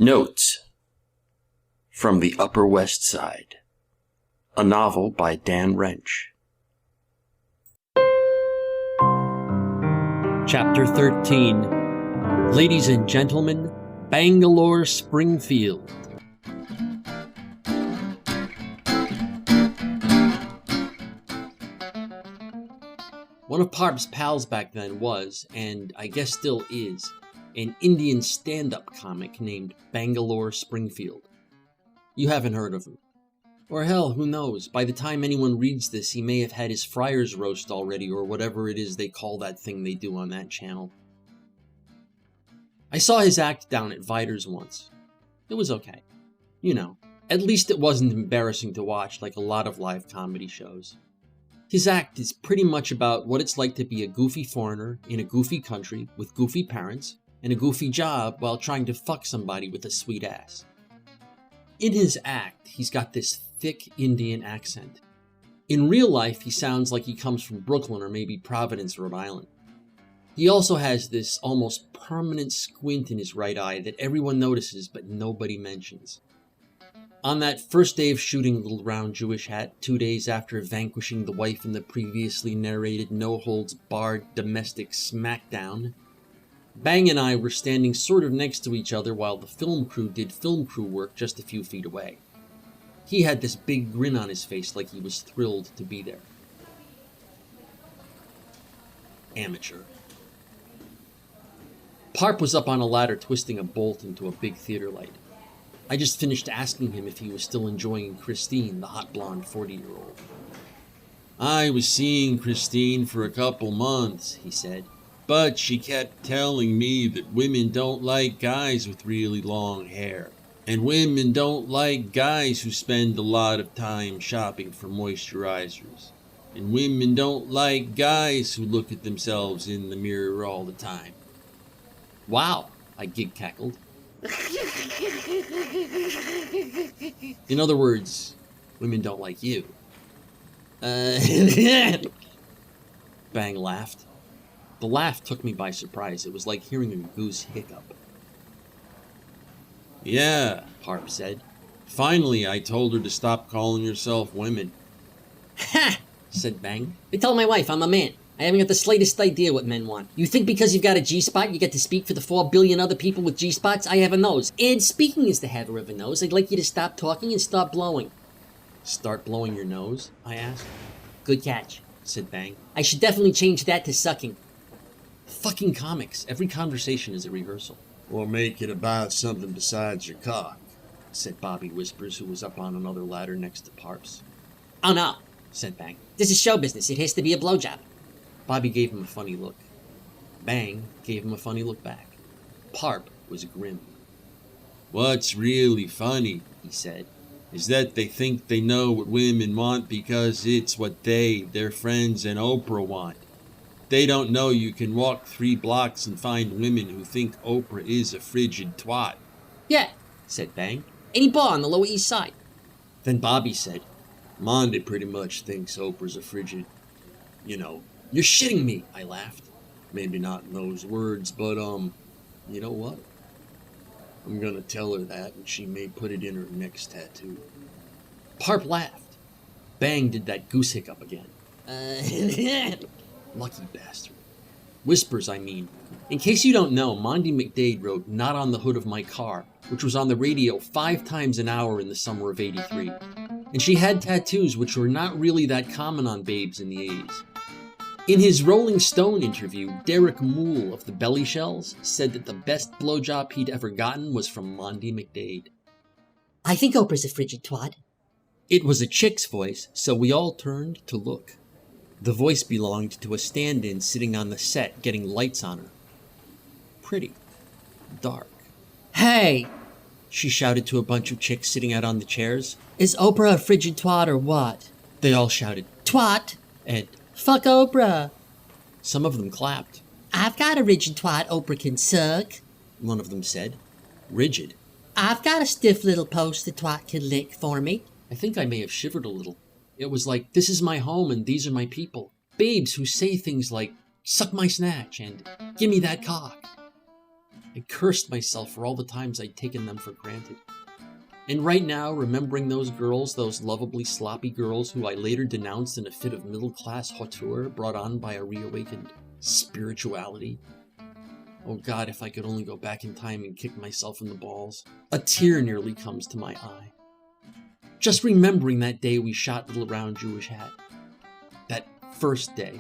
Notes from the Upper West Side, a novel by Dan Wrench. Chapter 13. Ladies and gentlemen, Bangalore Springfield. One of Parp's pals back then was, and I guess still is, an Indian stand-up comic named Bangalore Springfield. You haven't heard of him. Or hell, who knows, by the time anyone reads this, he may have had his Friars roast already, or whatever it is they call that thing they do on that channel. I saw his act down at Vider's once. It was okay. You know, at least it wasn't embarrassing to watch like a lot of live comedy shows. His act is pretty much about what it's like to be a goofy foreigner in a goofy country with goofy parents and a goofy job while trying to fuck somebody with a sweet ass. In his act, he's got this thick Indian accent. In real life, he sounds like he comes from Brooklyn or maybe Providence, Rhode Island. He also has this almost permanent squint in his right eye that everyone notices but nobody mentions. On that first day of shooting Litte Round Jewish Hat, 2 days after vanquishing the wife in the previously narrated no-holds-barred domestic smackdown, Bang and I were standing sort of next to each other while the film crew did film crew work just a few feet away. He had this big grin on his face like he was thrilled to be there. Amateur. Parp was up on a ladder twisting a bolt into a big theater light. I just finished asking him if he was still enjoying Christine, the hot blonde 40-year-old. "I was seeing Christine for a couple months," he said. "But she kept telling me that women don't like guys with really long hair. And women don't like guys who spend a lot of time shopping for moisturizers. And women don't like guys who look at themselves in the mirror all the time." "Wow," I gig-cackled. In other words, women don't like you. Bang laughed. The laugh took me by surprise. It was like hearing a goose hiccup. "Yeah," Parp said. "Finally, I told her to stop calling herself women." "Ha!" said Bang. "I told my wife I'm a man. I haven't got the slightest idea what men want. You think because you've got a G-spot, you get to speak for the 4 billion other people with G-spots? I have a nose. And speaking as the haver of a nose, I'd like you to stop talking and start blowing." "Start blowing your nose?" I asked. "Good catch," said Bang. "I should definitely change that to sucking." Fucking comics. Every conversation is a rehearsal. "Or make it about something besides your cock," said Bobby Whispers, who was up on another ladder next to Parp's. "Oh no," said Bang. "this is show business. It has to be a blowjob." Bobby gave him a funny look. Bang gave him a funny look back. Parp was grim. "What's really funny," he said, "is that they think they know what women want because it's what they, their friends, and Oprah want. They don't know you can walk 3 blocks and find women who think Oprah is a frigid twat." "Yeah," said Bang. "Any bar on the Lower East Side." Then Bobby said, "Monty pretty much thinks Oprah's a frigid, you know." "You're shitting me," I laughed. "Maybe not in those words, but, you know what? I'm gonna tell her that, and she may put it in her next tattoo." Parp laughed. Bang did that goose hiccup again. Lucky bastard. Whispers, I mean. In case you don't know, Monty McDade wrote "Not on the Hood of My Car," which was on the radio 5 times an hour in the summer of '83. And she had tattoos which were not really that common on babes in the '80s. In his Rolling Stone interview, Derek Moole of the Belly Shells said that the best blowjob he'd ever gotten was from Monty McDade. "I think Oprah's a frigid twat." It was a chick's voice, so we all turned to look. The voice belonged to a stand-in sitting on the set getting lights on her. Pretty. Dark. "Hey!" she shouted to a bunch of chicks sitting out on the chairs. "Is Oprah a frigid twat or what?" They all shouted, "Twat!" and "Fuck Oprah!" some of them clapped. "I've got a rigid twat Oprah can suck," one of them said. Rigid. "I've got a stiff little post the twat can lick for me." I think I may have shivered a little. It was like, this is my home and these are my people. Babes who say things like, "Suck my snatch," and "Give me that cock." I cursed myself for all the times I'd taken them for granted. And right now, remembering those girls, those lovably sloppy girls who I later denounced in a fit of middle-class hauteur brought on by a reawakened spirituality. Oh God, if I could only go back in time and kick myself in the balls. A tear nearly comes to my eye. Just remembering that day we shot Litte Round Jewish Hat. That first day.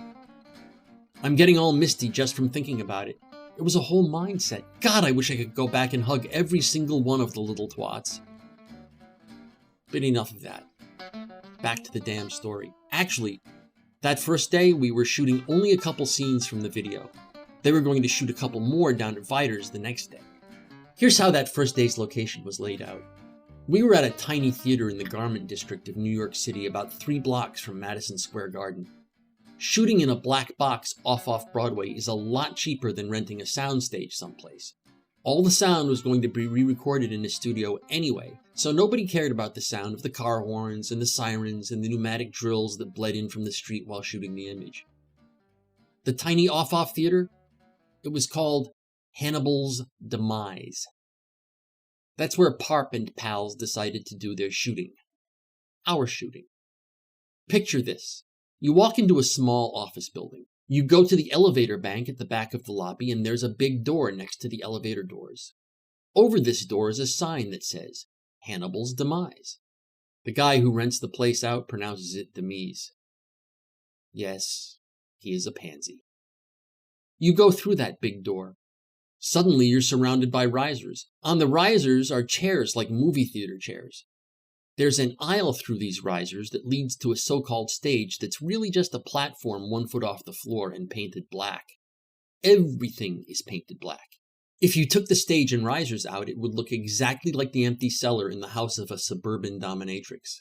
I'm getting all misty just from thinking about it. It was a whole mindset. God, I wish I could go back and hug every single one of the little twats. But enough of that. Back to the damn story. Actually, that first day we were shooting only a couple scenes from the video. They were going to shoot a couple more down at Vidor's the next day. Here's how that first day's location was laid out. We were at a tiny theater in the Garment District of New York City, about 3 blocks from Madison Square Garden. Shooting in a black box off Broadway is a lot cheaper than renting a soundstage someplace. All the sound was going to be re-recorded in a studio anyway, so nobody cared about the sound of the car horns and the sirens and the pneumatic drills that bled in from the street while shooting the image. The tiny off theater? It was called Hannibal's Demise. That's where Parp and pals decided to do their shooting. Our shooting. Picture this. You walk into a small office building. You go to the elevator bank at the back of the lobby, and there's a big door next to the elevator doors. Over this door is a sign that says, Hannibal's Demise. The guy who rents the place out pronounces it Demise. Yes, he is a pansy. You go through that big door. Suddenly you're surrounded by risers. On the risers are chairs like movie theater chairs. There's an aisle through these risers that leads to a so-called stage that's really just a platform 1 foot off the floor and painted black. Everything is painted black. If you took the stage and risers out, it would look exactly like the empty cellar in the house of a suburban dominatrix.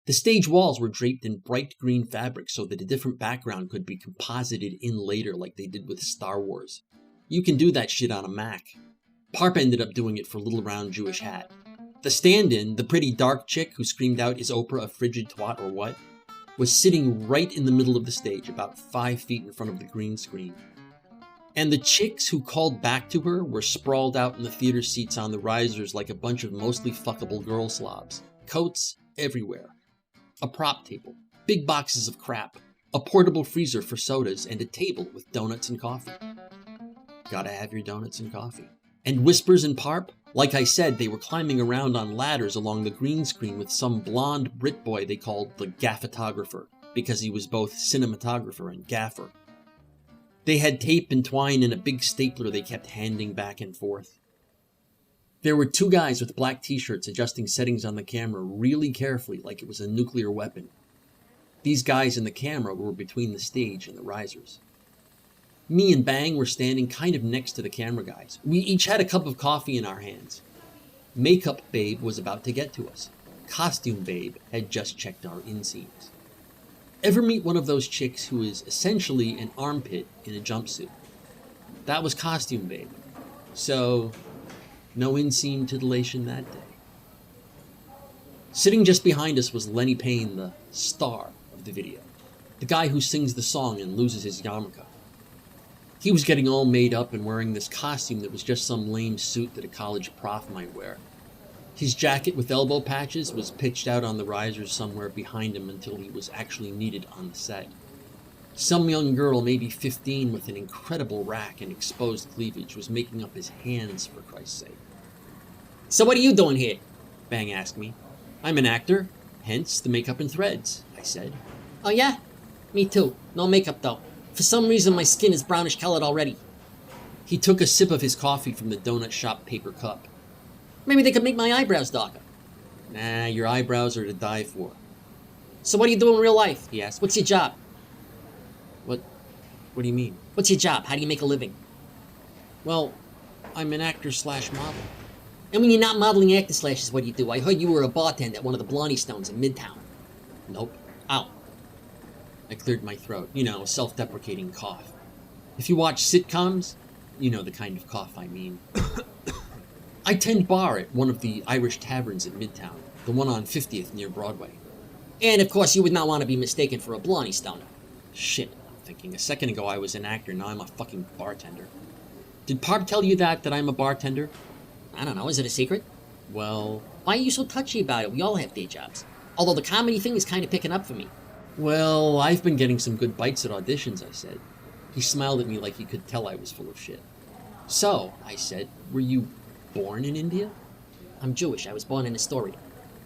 The stage walls were draped in bright green fabric so that a different background could be composited in later like they did with Star Wars. You can do that shit on a Mac. Parp ended up doing it for Litte Round Jewish Hat. The stand-in, the pretty dark chick who screamed out, "Is Oprah a frigid twat or what?" was sitting right in the middle of the stage, about 5 feet in front of the green screen. And the chicks who called back to her were sprawled out in the theater seats on the risers like a bunch of mostly fuckable girl slobs. Coats everywhere. A prop table, big boxes of crap, a portable freezer for sodas, and a table with donuts and coffee. Gotta have your donuts and coffee. And Whispers and Parp? Like I said, they were climbing around on ladders along the green screen with some blonde Brit boy they called the gaffotographer, because he was both cinematographer and gaffer. They had tape and twine and a big stapler they kept handing back and forth. There were 2 guys with black t-shirts adjusting settings on the camera really carefully like it was a nuclear weapon. These guys and the camera were between the stage and the risers. Me and Bang were standing kind of next to the camera guys. We each had a cup of coffee in our hands. Makeup Babe was about to get to us. Costume Babe had just checked our inseams. Ever meet one of those chicks who is essentially an armpit in a jumpsuit? That was Costume Babe. So, no inseam titillation that day. Sitting just behind us was Lenny Payne, the star of the video. The guy who sings the song and loses his yarmulke. He was getting all made up and wearing this costume that was just some lame suit that a college prof might wear. His jacket with elbow patches was pitched out on the risers somewhere behind him until he was actually needed on the set. Some young girl, maybe 15, with an incredible rack and exposed cleavage, was making up his hands, for Christ's sake. So what are you doing here? Bang asked me. I'm an actor, hence the makeup and threads, I said. Oh yeah? Me too. No makeup though. For some reason my skin is brownish colored already. He took a sip of his coffee from the donut shop paper cup. Maybe they could make my eyebrows darker. Nah, your eyebrows are to die for. So what do you do in real life? He asked. What's your job? What do you mean? What's your job? How do you make a living? Well, I'm an actor/model. And when you're not modeling, actor slash is what you do. I heard you were a bartender at one of the Blondie Stones in Midtown. Nope. Ow. I cleared my throat. You know, a self-deprecating cough. If you watch sitcoms, you know the kind of cough I mean. I tend bar at one of the Irish taverns in Midtown, the one on 50th near Broadway. And of course you would not want to be mistaken for a Blondie Stoner. Shit, I'm thinking. A second ago I was an actor, now I'm a fucking bartender. Did Parp tell you that I'm a bartender? I don't know, is it a secret? Well, Why are you so touchy about it? We all have day jobs. Although the comedy thing is kind of picking up for me. well, I've been getting some good bites at auditions, I said. He smiled at me like he could tell I was full of shit. So, I said, were you born in India? I'm Jewish. I was born in Astoria.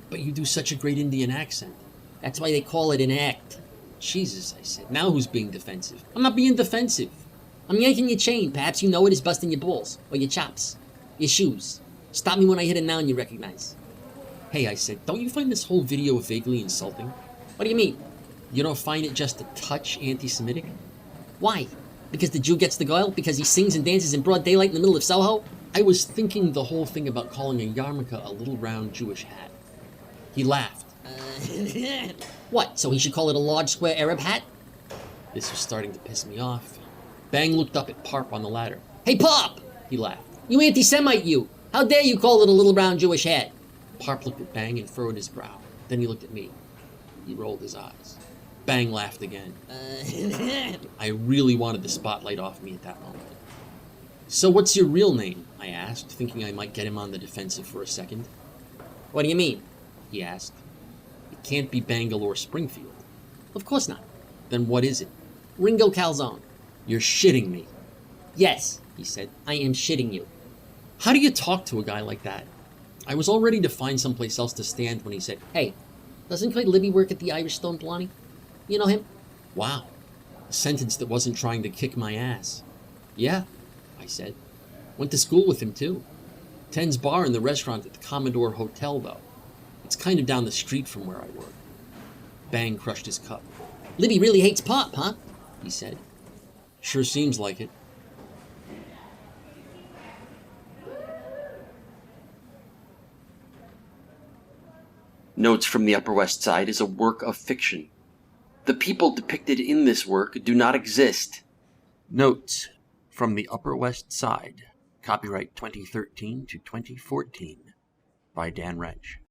But you do such a great Indian accent. That's why they call it an act. Jesus, I said. Now who's being defensive? I'm not being defensive. I'm yanking your chain. Perhaps you know it is busting your balls. Or your chops. Your shoes. Stop me when I hit a noun you recognize. Hey, I said, don't you find this whole video vaguely insulting? What do you mean? You don't find it just a touch anti-Semitic? Why? Because the Jew gets the goil? Because he sings and dances in broad daylight in the middle of Soho? I was thinking the whole thing about calling a yarmulke a little round Jewish hat. He laughed. What, so he should call it a large square Arab hat? This was starting to piss me off. Bang looked up at Parp on the ladder. Hey, Pop! He laughed. You anti-Semite, you! How dare you call it a little round Jewish hat? Parp looked at Bang and furrowed his brow. Then he looked at me. He rolled his eyes. Bang laughed again. I really wanted the spotlight off me at that moment. So what's your real name? I asked, thinking I might get him on the defensive for a second. What do you mean? He asked. It can't be Bangalore Springfield. Of course not. Then what is it? Ringo Calzone. You're shitting me, Yes, he said. I am shitting you. How do you talk to a guy like that? I was all ready to find someplace else to stand when he said, Hey, doesn't Craig Libby work at the Irish Stone Polani? You know him? wow, a sentence that wasn't trying to kick my ass. Yeah, I said. Went to school with him, too. Ten's bar in the restaurant at the Commodore Hotel, though. It's kind of down the street from where I work. Bang crushed his cup. Libby really hates Pop, huh? He said. Sure seems like it. Notes from the Upper West Side is a work of fiction. The people depicted in this work do not exist. Notes from the Upper West Side. Copyright 2013 to 2014 by Dan Wrench.